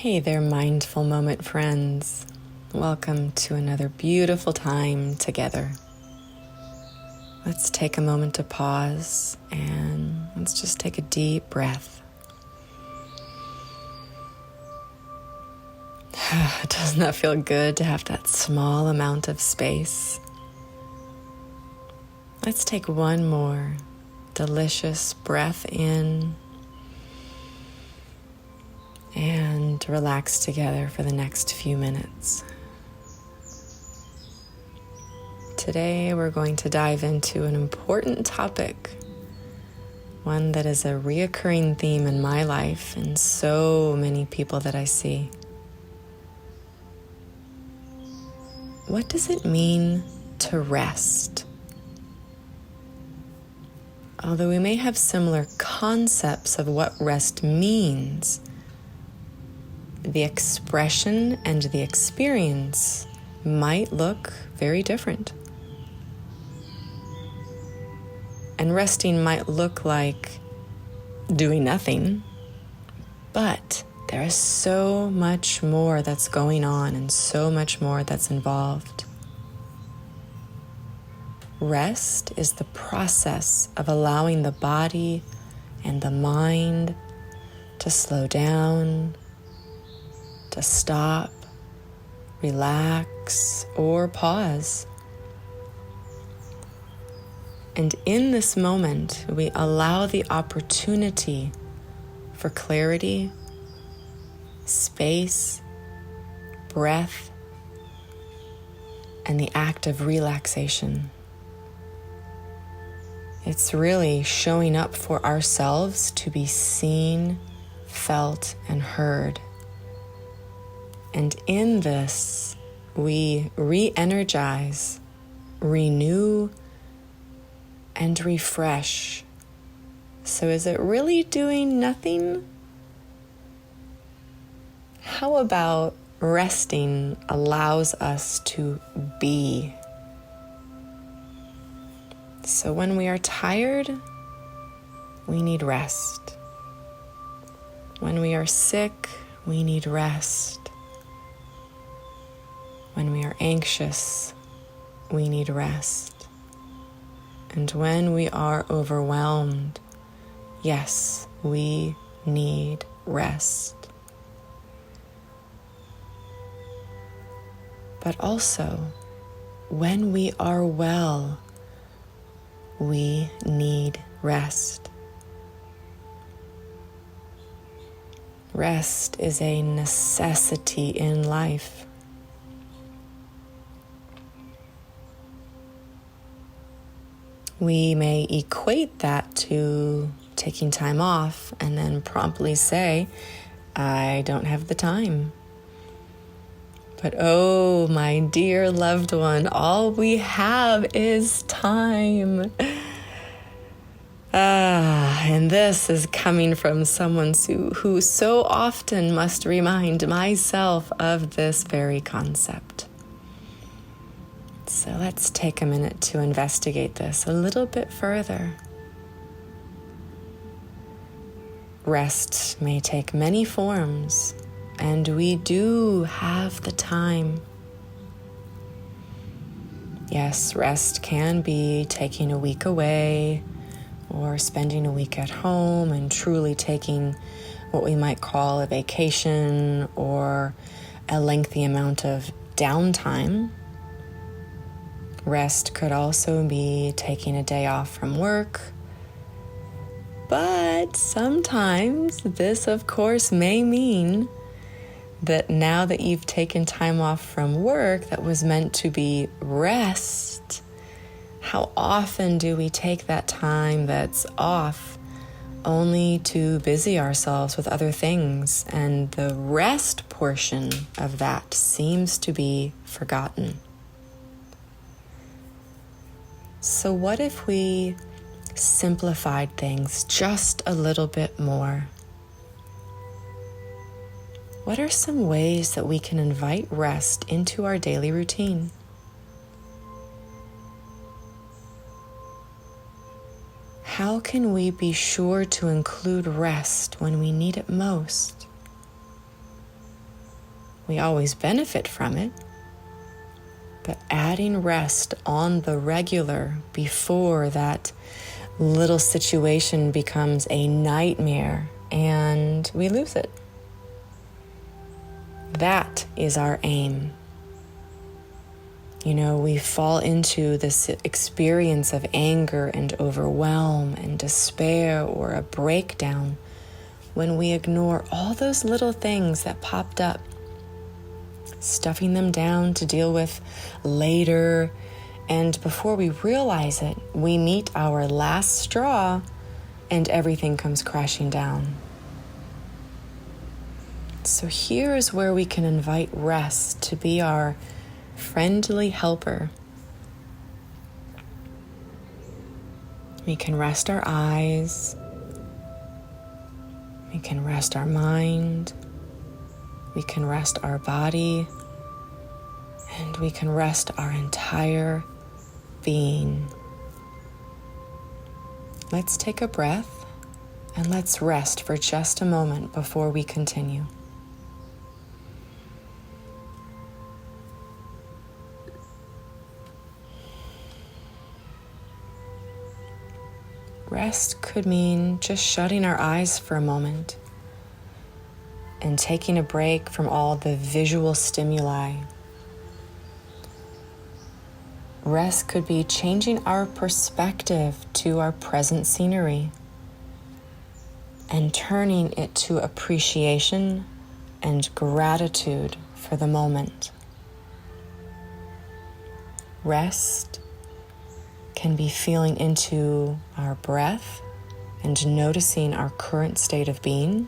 Hey there, mindful moment friends. Welcome to another beautiful time together. Let's take a moment to pause and let's just take a deep breath. Doesn't that feel good to have that small amount of space? Let's take one more delicious breath in and relax together for the next few minutes. Today we're going to dive into an important topic, one that is a reoccurring theme in my life and so many people that I see. What does it mean to rest? Although we may have similar concepts of what rest means, the expression and the experience might look very different. And resting might look like doing nothing, but there is so much more that's going on and so much more that's involved. Rest is the process of allowing the body and the mind to slow down, to stop, relax, or pause. And in this moment, we allow the opportunity for clarity, space, breath, and the act of relaxation. It's really showing up for ourselves to be seen, felt, and heard. And in this, we re-energize, renew, and refresh. So is it really doing nothing? How about resting allows us to be? So when we are tired, we need rest. When we are sick, we need rest. When we are anxious, we need rest. And when we are overwhelmed, yes, we need rest. But also, when we are well, we need rest. Rest is a necessity in life. We may equate that to taking time off and then promptly say, I don't have the time. But oh, my dear loved one, all we have is time. And this is coming from someone who so often must remind myself of this very concept. So let's take a minute to investigate this a little bit further. Rest may take many forms, and we do have the time. Yes, rest can be taking a week away or spending a week at home and truly taking what we might call a vacation or a lengthy amount of downtime. Rest could also be taking a day off from work. But sometimes this, of course, may mean that now that you've taken time off from work that was meant to be rest, how often do we take that time that's off only to busy ourselves with other things, and the rest portion of that seems to be forgotten? So what if we simplified things just a little bit more? What are some ways that we can invite rest into our daily routine? How can we be sure to include rest when we need it most? We always benefit from it. But adding rest on the regular before that little situation becomes a nightmare and we lose it. That is our aim. We fall into this experience of anger and overwhelm and despair or a breakdown when we ignore all those little things that popped up, stuffing them down to deal with later. And before we realize it, we meet our last straw and everything comes crashing down. So here's where we can invite rest to be our friendly helper. We can rest our eyes. We can rest our mind. We can rest our body. And we can rest our entire being. Let's take a breath and let's rest for just a moment before we continue. Rest could mean just shutting our eyes for a moment and taking a break from all the visual stimuli. Rest could be changing our perspective to our present scenery and turning it to appreciation and gratitude for the moment. Rest can be feeling into our breath and noticing our current state of being.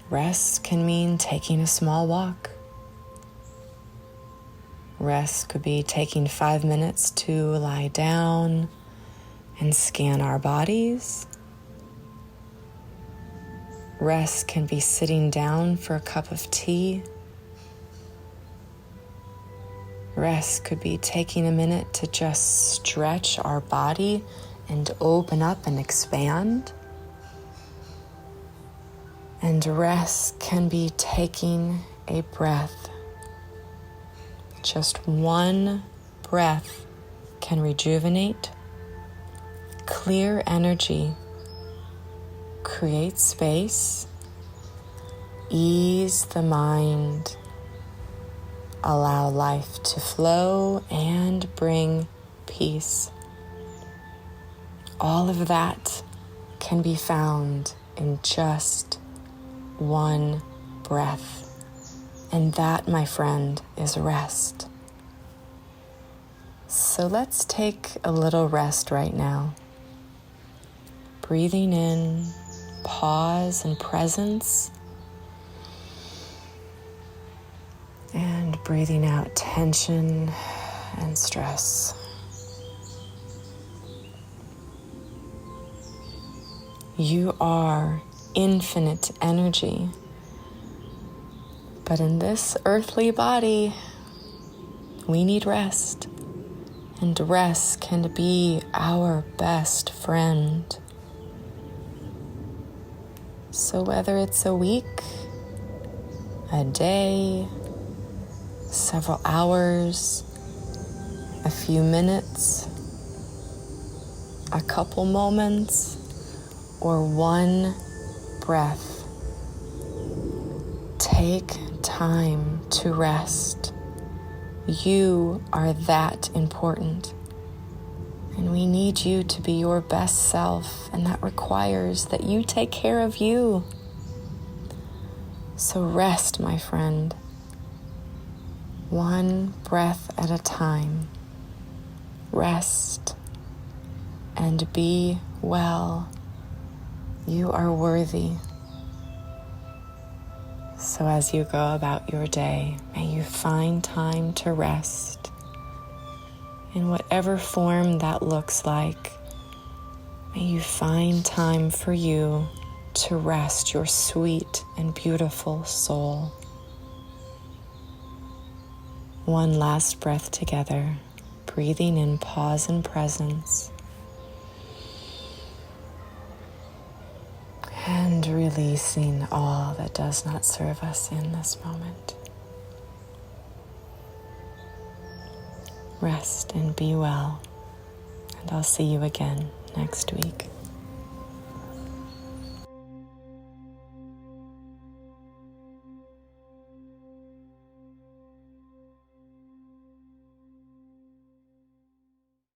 Rest can mean taking a small walk. Rest could be taking 5 minutes to lie down and scan our bodies. Rest can be sitting down for a cup of tea. Rest could be taking a minute to just stretch our body and open up and expand. And rest can be taking a breath. Just one breath can rejuvenate, clear energy, create space, ease the mind, allow life to flow and bring peace. All of that can be found in just one breath. And that, my friend, is rest. So let's take a little rest right now. Breathing in, pause and presence. And breathing out tension and stress. You are infinite energy. But in this earthly body, we need rest. And rest can be our best friend. So whether it's a week, a day, several hours, a few minutes, a couple moments, or one breath, take time to rest. You are that important. And we need you to be your best self, and that requires that you take care of you. So rest, my friend. One breath at a time. Rest and be well. You are worthy. So as you go about your day, may you find time to rest in whatever form that looks like. May you find time for you to rest your sweet and beautiful soul. One last breath together, breathing in pause and presence. And and releasing all that does not serve us in this moment. Rest and be well, and I'll see you again next week.